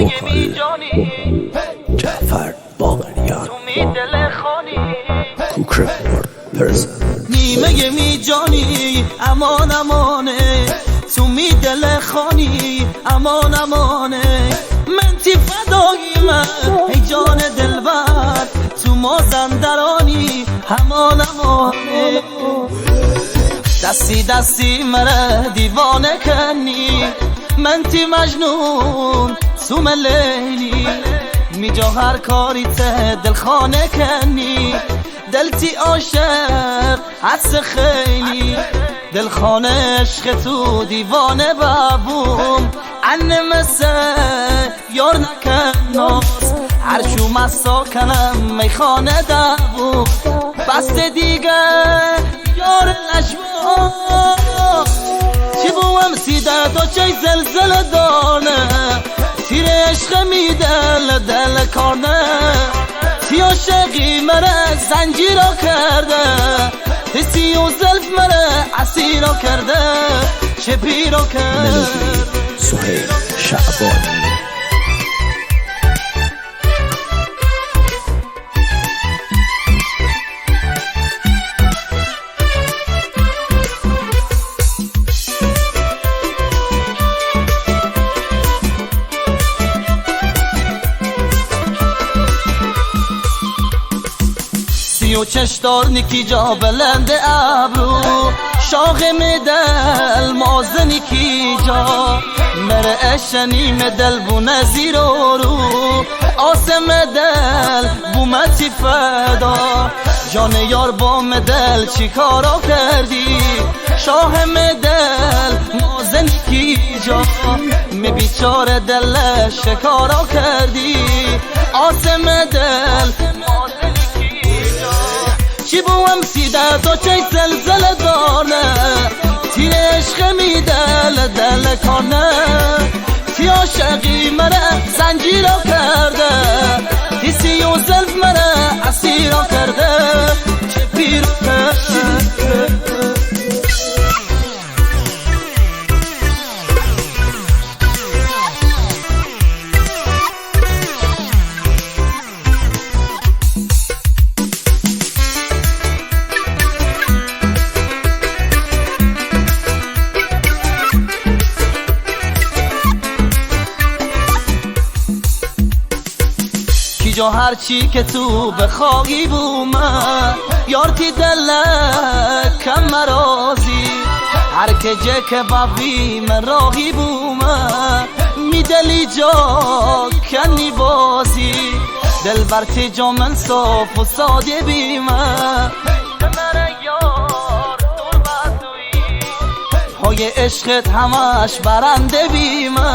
وکال جعفر باقریان کوک رکورد پرزن نیمه میجانی امان امانه تو می دل خانی امان امانه من تی فدایی من ای جان دلبر تو مازندرانی امان امانه دستی دستی مره دیوانه کنی من تی مجنون تو لیلی می جا هر کاری ته دل خانه کنی دل تی عاشق حدس خیلی دل خانه عشق تو دیوانه بابوم عنه مسه یار نکناس هرچو مسا کنم میخانه دبوم بست دیگه یار لشما چی بوم سیده تا چی زلزل دانه تیر عشق میدل دل کارنه تی عاشقی مره زنجیرا کرده تی و زلف مره اسیرا کرده چه پیرا کرده سهیل شعبانی و چشتار نکی جا بلند ابرو شاخ مدل مازن کی جا مره اشنی مدل بو نزیرو رو آسم دل بو متی فدا جان یار با مدل چی کارا کردی شاه مدل مازن کی جا می بیچاره دل شکارا کردی آسم دل چی بوم سیده تا چی زلزل دانه تیر عشق میدل دل کانه تی عاشقی مره زنجیرا کرده تی سی و زلف مره اسیرا کرده چه پیرا کرده جا هرچی که تو بخواهی بومه یار تی دلک کم مرازی هر که جه که بابی من راهی بومه می دلی جا کنی بازی دل بر تی جا من صاف و ساده بیمه های عشقت همش برنده بیمه